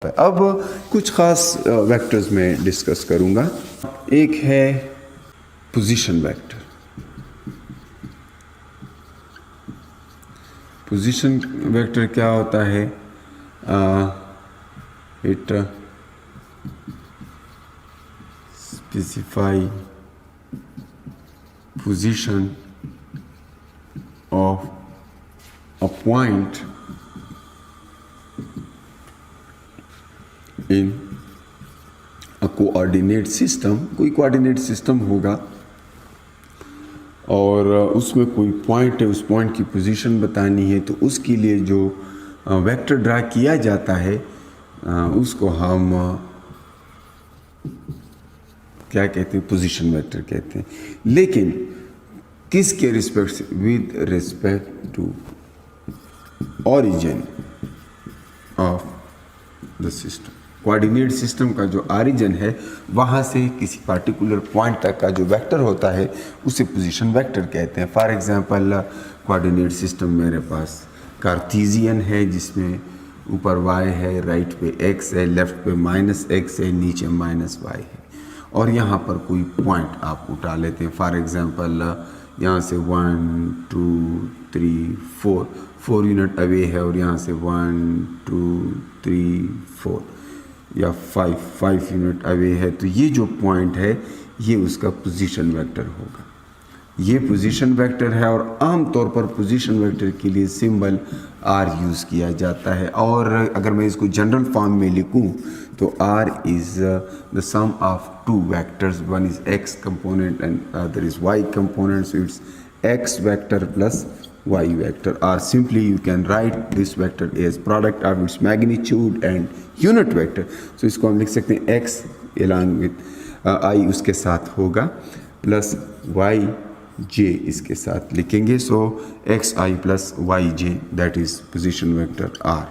अब कुछ ख़ास वेक्टर्स में डिस्कस करूँगा। एक है पोजीशन वेक्टर। पोजीशन वेक्टर क्या होता है? It specify position of a point in a coordinate system. कोई कोऑर्डिनेट सिस्टम होगा और उसमें कोई पॉइंट है, उस पॉइंट की पोजीशन बतानी है, तो उसके लिए जो वेक्टर ड्रा किया जाता है उसको हम क्या कहते हैं? पोजीशन वेक्टर कहते हैं। लेकिन किसके रिस्पेक्ट से? With respect to origin of the system. Coordinate system का जो ओरिजिन है वहाँ से किसी पार्टिकुलर पॉइंट तक का जो वेक्टर होता है उसे पोजीशन वेक्टर कहते हैं। फॉर एग्जांपल कोऑर्डिनेट सिस्टम मेरे पास कार्टेशियन है जिसमें ऊपर y है, राइट पे x है, लेफ्ट पे -x है, नीचे -y है, और यहाँ पर कोई पॉइंट आप उठा लेते हैं। फॉर एग्जांपल यहाँ से 1 2 3 4 यूनिट अवे है, और यहाँ से 1 2 3 4 या 5 यूनिट अवे है, तो ये जो पॉइंट है ये उसका पोजीशन वेक्टर होगा। ये पोजीशन वेक्टर है, और आम तौर पर पोजीशन वेक्टर के लिए सिंबल r यूज़ किया जाता है। और अगर मैं इसको जनरल फॉर्म में लिखूं तो r is the sum of two vectors, one is x component and other is y component, so it's x vector plus y vector, or simply you can write this vector as product of its magnitude and unit vector. So इसको हम लिख सकते हैं x along with i उसके साथ होगा plus y j इसके साथ लिखेंगे। So x i plus y j that is position vector r।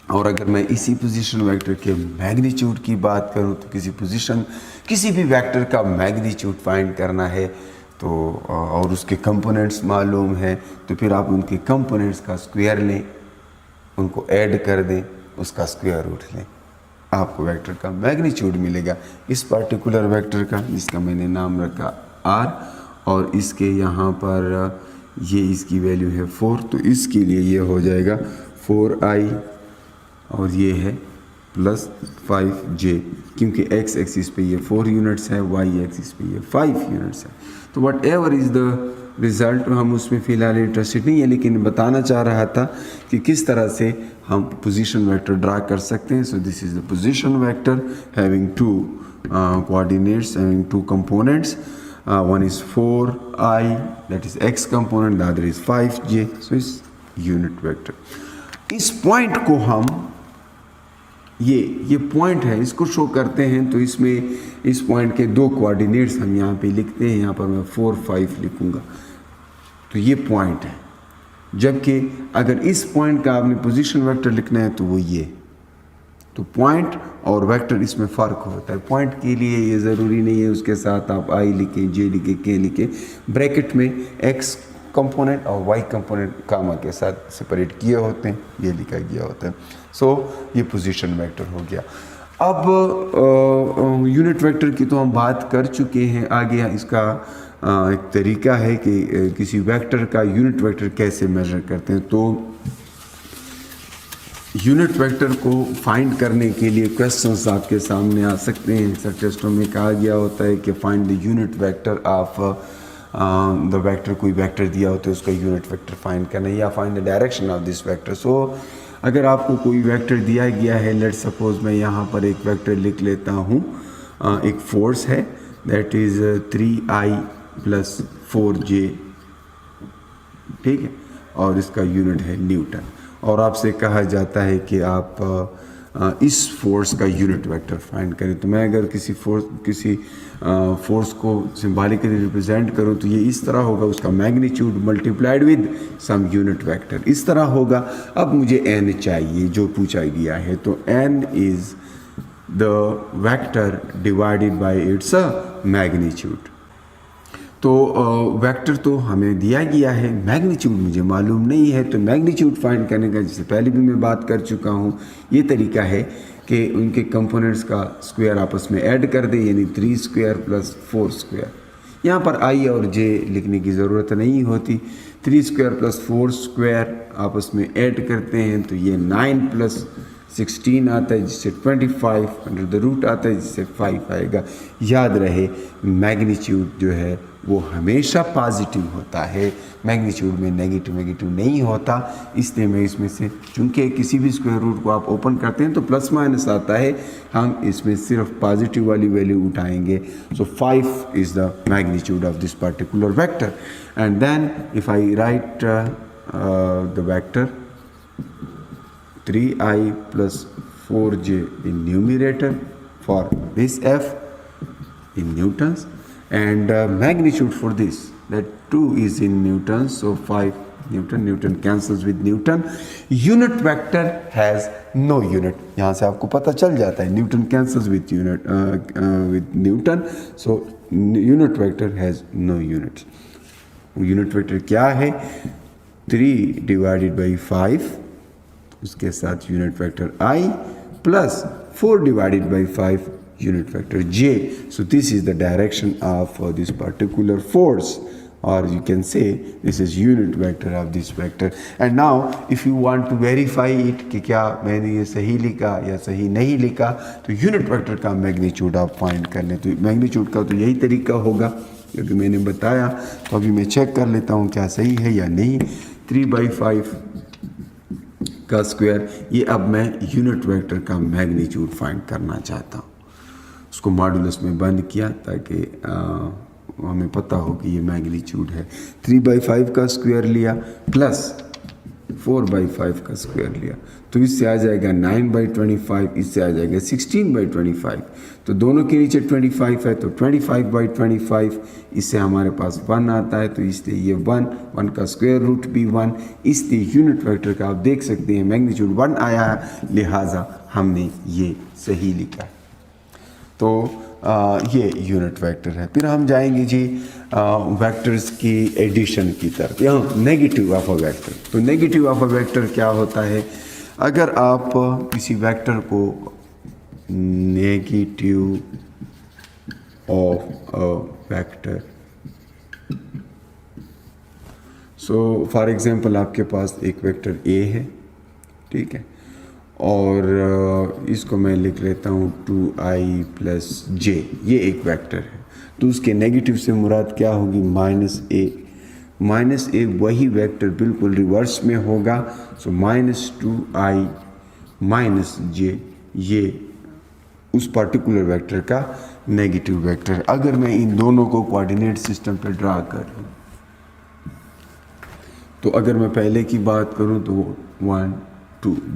और अगर मैं इसी पोजीशन वेक्टर के मैग्नीट्यूड की बात करूं तो किसी भी वेक्टर का मैग्नीट्यूड फाइंड करना है तो और उसके कंपोनेंट्स मालूम है, तो फिर आप उनके कंपोनेंट्स का स्क्वायर लें, उनको ऐड कर दें, उसका स्क्वायर रूट लें, आपको वेक्टर का मैग्नीट्यूड मिलेगा। इस पर्टिकुलर वेक्टर का जिसका मैंने नाम रखा r, और इसके यहाँ पर ये इसकी वैल्यू है 4, तो इसके लिए ये हो जाएगा 4i, और ये है प्लस 5j, क्योंकि x एक्सिस पे ये 4 यूनिट्स है, y एक्सिस पे ये 5 यूनिट्स है। तो what ever is the result, हम उसमें फ़िलहाल इंटरेस्टेड नहीं है, लेकिन बताना चाह रहा था कि किस तरह से हम पोजीशन वेक्टर ड्रा कर सकते हैं। So this is the position vector having two coordinates, having two components, one is 4i that is x component, the other is 5j, so is unit vector। इस पॉइंट को हम ये point है, इसको show करते हैं, तो इसमें इस पॉइंट के दो कोऑर्डिनेट्स हम यहाँ पे लिखते हैं। यहाँ पर मैं 4 5 लिखूँगा, तो ये पॉइंट है। जबकि अगर इस पॉइंट का आपने पोजीशन वेक्टर लिखना है तो वो ये, तो पॉइंट और वेक्टर इसमें फ़र्क होता है। पॉइंट के लिए ये ज़रूरी नहीं है उसके साथ आप i लिखें, j लिखें, k लिखें, ब्रैकेट में x कंपोनेंट और y कंपोनेंट कामा के साथ सेपरेट किए होते हैं, ये लिखा गया होता है। सो ये पोजीशन वेक्टर हो गया। अब यूनिट वेक्टर की तो हम बात कर चुके हैं। आगे इसका एक तरीका है कि किसी वेक्टर का यूनिट वेक्टर कैसे मेजर करते हैं। तो यूनिट वेक्टर को फाइंड करने के लिए क्वेश्चंस आपके सामने आ सकते हैं। अक्सर टेस्टों में कहा गया होता है कि find the unit vector of the vector, कोई वेक्टर दिया होता है उसका यूनिट वेक्टर फाइंड करना, या find the direction of this vector. So अगर आपको कोई वेक्टर दिया गया है, लेट सपोज मैं यहाँ पर एक वेक्टर लिख लेता हूँ, एक फोर्स है that is 3i plus 4j, ठीक है, और इसका यूनिट है न्यूटन, और आपसे कहा जाता है कि आप इस फोर्स का यूनिट वेक्टर फाइंड करें। तो मैं अगर किसी फोर्स को सिंबॉलिकली रिप्रेजेंट करूं तो ये इस तरह होगा, उसका magnitude multiplied with some unit vector, इस तरह होगा। अब मुझे n चाहिए जो पूछा गया है, तो n is the vector divided by its magnitude. तो वेक्टर तो हमें दिया गया है, मैग्नीट्यूड मुझे मालूम नहीं है, तो मैग्नीट्यूड फाइंड करने का जिससे पहले भी मैं बात कर चुका हूँ, ये तरीका है कि उनके कंपोनेंट्स का स्क्वायर आपस में ऐड कर दें, यानी 3 स्क्वायर प्लस 4 स्क्वायर। यहाँ पर आई और जे लिखने की ज़रूरत नहीं होती। 3 स्क्वायर प्लस 4 स्क्वायर आपस में ऐड करते हैं तो ये 9 प्लस 16 आता है, जिससे 25 अंडर द रूट आता है, जिससे 5 आएगा। याद रहे मैग्नीट्यूड जो है वो हमेशा पॉजिटिव होता है, मैग्नीट्यूड में नेगेटिव नहीं होता। इसलिए मैं इसमें से, चूँकि किसी भी स्क्वायर रूट को आप ओपन करते हैं तो प्लस माइनस आता है, हम इसमें सिर्फ पॉजिटिव वाली वैल्यू उठाएंगे। So 5 is the magnitude of this particular vector. And then if I write the vector 3i plus 4j in numerator for this f in newtons, and magnitude for this, that 2 is in newtons, so 5 Newton cancels with Newton. Unit vector has no unit. यहाँ से आपको पता चल जाता है Newton cancels with Newton, so unit vector has no units. Unit vector क्या है? 3 divided by 5, उसके साथ unit vector i plus 4 divided by 5 unit vector j. So this is the direction of this particular force, or you can say this is unit vector of this vector. And now if you want to verify it कि क्या मैंने ये सही लिखा या सही नहीं लिखा, तो यूनिट वेक्टर का मैग्नीट्यूड आप फाइंड कर लें। तो मैग्नीट्यूड का तो यही तरीका होगा क्योंकि मैंने बताया। तो अभी मैं चेक कर लेता हूँ क्या सही है या नहीं। 3/5 का स्क्वायर, ये अब मैं यूनिट वेक्टर का मैग्नीट्यूड फाइंड करना चाहता हूँ। उसको मॉडुलस में बंद किया ताकि हमें पता हो कि ये मैग्नीट्यूड है। 3/5 का स्क्वायर लिया प्लस 4/5 का स्क्वायर लिया, तो इससे आ जाएगा 9/25, इससे आ जाएगा 16/25। तो दोनों के नीचे 25 है तो 25/25, इससे हमारे पास 1 आता है, तो इसलिए ये 1 का स्क्वायर रूट भी 1, इसलिए यूनिट वेक्टर का आप देख सकते हैं मैग्नीट्यूड 1 आया है, लिहाजा हमने ये सही लिखा। तो ये यूनिट वेक्टर है। फिर हम जाएंगे जी वेक्टर्स की एडिशन की तरफ। यहाँ नेगेटिव ऑफ अ वेक्टर, तो नेगेटिव ऑफ अ वेक्टर क्या होता है? अगर आप किसी वेक्टर को negative of a vector, so for example आपके पास एक वेक्टर ए है, ठीक है, और इसको मैं लिख लेता हूँ 2i प्लस j, ये एक वेक्टर है। तो उसके नेगेटिव से मुराद क्या होगी? -a वही वेक्टर बिल्कुल रिवर्स में होगा। सो -2i माइनस j, ये उस पर्टिकुलर वेक्टर का नेगेटिव वेक्टर है। अगर मैं इन दोनों को कोऑर्डिनेट सिस्टम पे ड्रा कर लूँ, तो अगर मैं पहले की बात करूँ तो 1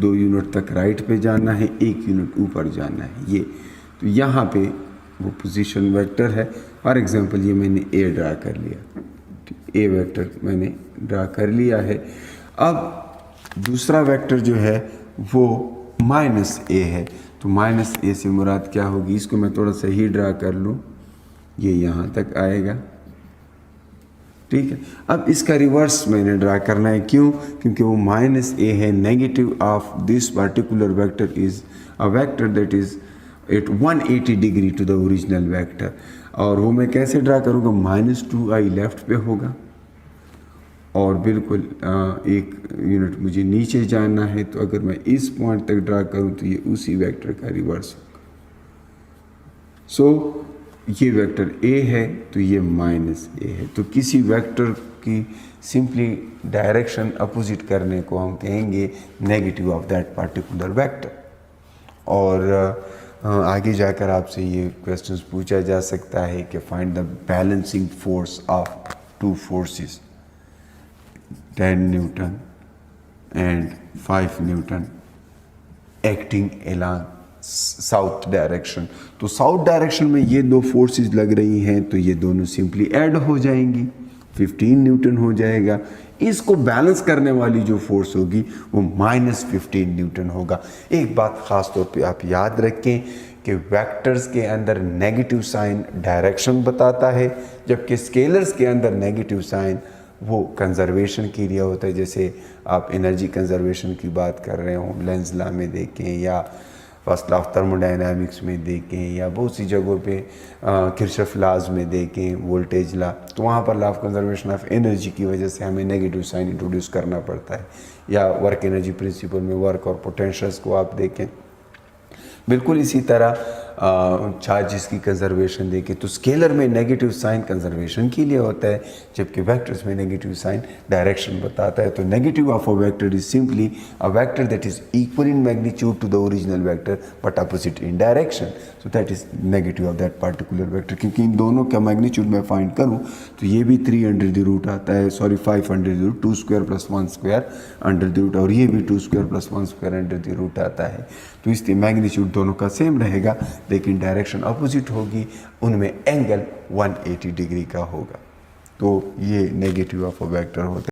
2 यूनिट तक राइट पे जाना है, 1 यूनिट ऊपर जाना है ये। तो यहाँ पे वो पोजीशन वेक्टर है। फॉर एग्जांपल ये मैंने ए ड्रा कर लिया, ए वेक्टर मैंने ड्रा कर लिया है। अब दूसरा वेक्टर जो है वो -a है, तो -a से मुराद क्या होगी? इसको मैं थोड़ा सा ही ड्रा कर लूँ, ये यहाँ तक आएगा, ठीक है। अब इसका रिवर्स मैंने ड्रा करना है, क्यों? क्योंकि वो -a है। Negative of this particular vector is a vector that is at 180 degree to the original vector. और वो मैं कैसे ड्रा करूँगा? -2i लेफ्ट पे होगा और बिल्कुल 1 यूनिट मुझे नीचे जाना है। तो अगर मैं इस पॉइंट तक ड्रा करूँ तो ये उसी वेक्टर का रिवर्स होगा। सो ये वेक्टर a है तो ये -a है। तो किसी वेक्टर की सिंपली डायरेक्शन अपोजिट करने को हम कहेंगे negative of that particular vector. और आगे जाकर आपसे ये क्वेश्चंस पूछा जा सकता है कि find the balancing force of 2 forces 10 Newton and 5 Newton acting along south direction. तो साउथ डायरेक्शन में ये 2 फोर्सेस लग रही हैं, तो ये दोनों सिंपली ऐड हो जाएंगी, 15 न्यूटन हो जाएगा। इसको बैलेंस करने वाली जो फोर्स होगी वो -15 न्यूटन होगा। एक बात ख़ास तौर पे आप याद रखें कि वेक्टर्स के अंदर नेगेटिव साइन डायरेक्शन बताता है, जबकि स्केलर्स के अंदर नेगेटिव साइन वो कंजर्वेशन के लिए होता है। जैसे आप एनर्जी कंजर्वेशन की बात कर रहे हो, लेंज लॉ में देखें या फर्स्ट लॉ ऑफ थर्मोडायनामिक्स में देखें या बहुत सी जगहों पे किरचॉफ लॉज में देखें, वोल्टेज लॉ, तो वहाँ पर law of conservation of energy की वजह से हमें नेगेटिव साइन इंट्रोड्यूस करना पड़ता है। या वर्क एनर्जी प्रिंसिपल में वर्क और पोटेंशियल्स को आप देखें, बिल्कुल इसी तरह चार्जेस की कंजर्वेशन देखें तो स्केलर में नेगेटिव साइन कंजर्वेशन के लिए होता है, जबकि वेक्टर्स में नेगेटिव साइन डायरेक्शन बताता है। तो negative of a vector is simply a vector that is equal in magnitude to the original vector but opposite in direction, so that is negative of that particular vector. क्योंकि इन दोनों का magnitude मैं find करूँ तो ये भी 3 under the root आता है, sorry 5 under the root, 2 square plus 1 square under the root, और ये भी 2 square plus 1 square under the root आता है। तो इसलिए मैग्नीट्यूड दोनों का सेम रहेगा लेकिन डायरेक्शन अपोजिट होगी, उनमें एंगल 180 डिग्री का होगा। तो ये नेगेटिव ऑफ अ वेक्टर होता है।